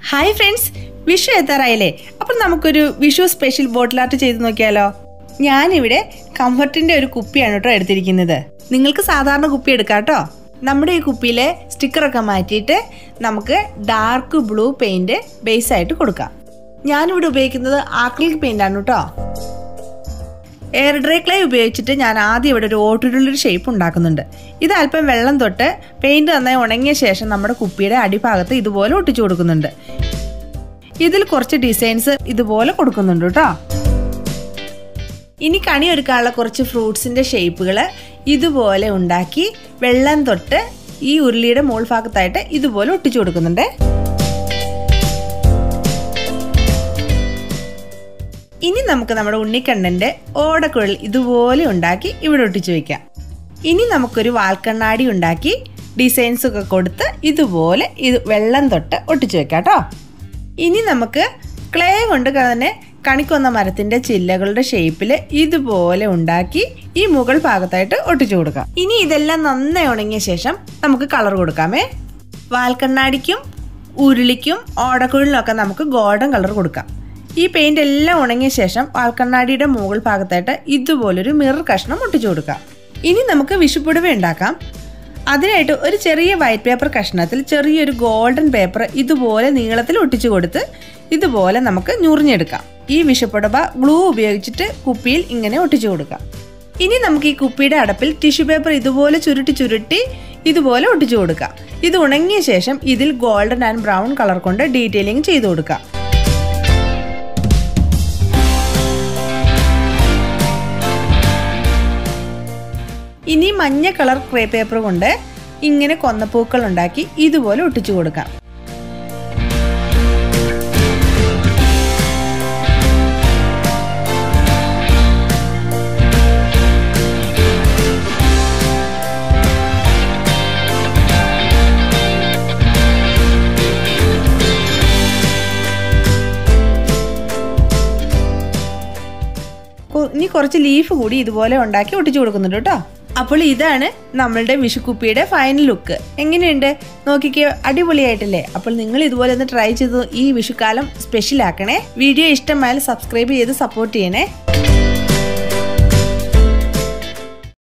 Hi friends, Vishu എത്താറായില്ലേ? അപ്പം നമുക്കൊരു Vishu special bottle art ചെയ്ത് നോക്കിയാലോ? ഞാനിവിടെ കംഫർട്ടിൻ്റെ ഒരു കുപ്പിയാണ് കേട്ടോ എടുത്തിരിക്കുന്നത്. നിങ്ങൾക്ക് സാധാരണ കുപ്പി എടുക്കാം കേട്ടോ. നമ്മുടെ ഈ കുപ്പിയിലെ സ്റ്റിക്കറൊക്കെ മാറ്റിയിട്ട് നമുക്ക് ഡാർക്ക് ബ്ലൂ പെയിൻറ്റ് ബേസായിട്ട് കൊടുക്കാം. ഞാനിവിടെ ഉപയോഗിക്കുന്നത് ആക്രിലിക് പെയിൻ്റാണ് കേട്ടോ. എയർ ഡ്രൈ ക്ലേ ഉപയോഗിച്ചിട്ട് ഞാൻ ആദ്യം ഇവിടെ ഒരു ഓട്ടിലുള്ളൊരു ഷേപ്പ് ഉണ്ടാക്കുന്നുണ്ട്. ഇത് അല്പം വെള്ളം തൊട്ട് പെയിൻറ്റ് നന്നായി ഉണങ്ങിയ ശേഷം നമ്മുടെ കുപ്പിയുടെ അടിഭാഗത്ത് ഇതുപോലെ ഒട്ടിച്ചു കൊടുക്കുന്നുണ്ട്. ഇതിൽ കുറച്ച് ഡിസൈൻസ് ഇതുപോലെ കൊടുക്കുന്നുണ്ട് കേട്ടോ. ഇനി കണി ഒരുക്കാനുള്ള കുറച്ച് ഫ്രൂട്ട്സിൻ്റെ ഷേപ്പുകൾ ഇതുപോലെ ഉണ്ടാക്കി വെള്ളം തൊട്ട് ഈ ഉരുളിയുടെ മുകൾ ഭാഗത്തായിട്ട് ഇതുപോലെ ഒട്ടിച്ചു കൊടുക്കുന്നുണ്ട്. ഇനി നമുക്ക് നമ്മുടെ ഉണ്ണിക്കണ്ണൻ്റെ ഓടക്കുഴൽ ഇതുപോലെ ഉണ്ടാക്കി ഇവിടെ ഒട്ടിച്ചു വയ്ക്കാം. ഇനി നമുക്കൊരു വാൽക്കണ്ണാടി ഉണ്ടാക്കി ഡിസൈൻസ് ഒക്കെ കൊടുത്ത് ഇതുപോലെ വെള്ളം തൊട്ട് ഒട്ടിച്ചു വെക്കാം കേട്ടോ. ഇനി നമുക്ക് ക്ലേ കൊണ്ട് തന്നെ കണിക്കൊന്ന മരത്തിൻ്റെ ചില്ലകളുടെ ഷേപ്പിൽ ഇതുപോലെ ഉണ്ടാക്കി ഈ മുകൾ ഭാഗത്തായിട്ട് ഒട്ടിച്ചു കൊടുക്കാം. ഇനി ഇതെല്ലാം നന്നായി ഉണങ്ങിയ ശേഷം നമുക്ക് കളർ കൊടുക്കാമേ. വാൽക്കണ്ണാടിക്കും ഉരുളിക്കും ഓടക്കുഴലിനൊക്കെ നമുക്ക് ഗോൾഡൻ കളർ കൊടുക്കാം. ഈ പെയിൻ്റ് എല്ലാം ഉണങ്ങിയ ശേഷം വാൽക്കണ്ണാടിയുടെ മുകൾ ഭാഗത്തായിട്ട് ഇതുപോലൊരു മിറർ കഷ്ണം ഒട്ടിച്ചു കൊടുക്കാം. ഇനി നമുക്ക് വിഷുപ്പുടവ ഉണ്ടാക്കാം. അതിനായിട്ട് ഒരു ചെറിയ വൈറ്റ് പേപ്പർ കഷ്ണത്തിൽ ചെറിയൊരു ഗോൾഡൻ പേപ്പർ ഇതുപോലെ നീളത്തിൽ ഒട്ടിച്ചു കൊടുത്ത് ഇതുപോലെ നമുക്ക് ഞുറിഞ്ഞെടുക്കാം. ഈ വിഷുപ്പുടവ ഗ്ലൂ ഉപയോഗിച്ചിട്ട് കുപ്പിയിൽ ഇങ്ങനെ ഒട്ടിച്ചു കൊടുക്കാം. ഇനി നമുക്ക് ഈ കുപ്പിയുടെ അടപ്പിൽ ടിഷ്യൂ പേപ്പർ ഇതുപോലെ ചുരുട്ടി ഇതുപോലെ ഒട്ടിച്ചു കൊടുക്കാം. ഇത് ഉണങ്ങിയ ശേഷം ഇതിൽ ഗോൾഡൻ ആൻഡ് ബ്രൗൺ കളർ കൊണ്ട് ഡീറ്റെയിലിംഗ് ചെയ്തു കൊടുക്കാം. ഇനി മഞ്ഞ കളർ ക്രേ പേപ്പർ കൊണ്ട് ഇങ്ങനെ കൊന്നപ്പൂക്കൾ ഉണ്ടാക്കി ഇതുപോലെ ഒട്ടിച്ചു കൊടുക്കാം. ഇനി കുറച്ച് ലീഫ് കൂടി ഇതുപോലെ ഉണ്ടാക്കി ഒട്ടിച്ചു കൊടുക്കുന്നുണ്ട് കേട്ടോ. അപ്പോൾ ഇതാണ് നമ്മളുടെ വിഷുക്കുപ്പിയുടെ ഫൈനൽ ലുക്ക്. എങ്ങനെയുണ്ട് നോക്കിക്കേ, അടിപൊളിയായിട്ടില്ലേ? അപ്പോൾ നിങ്ങൾ ഇതുപോലെ ഒന്ന് ട്രൈ ചെയ്ത് ഈ വിഷുക്കാലം സ്പെഷ്യൽ ആക്കണേ. വീഡിയോ ഇഷ്ടമായാൽ സബ്സ്ക്രൈബ് ചെയ്ത് സപ്പോർട്ട് ചെയ്യണേ.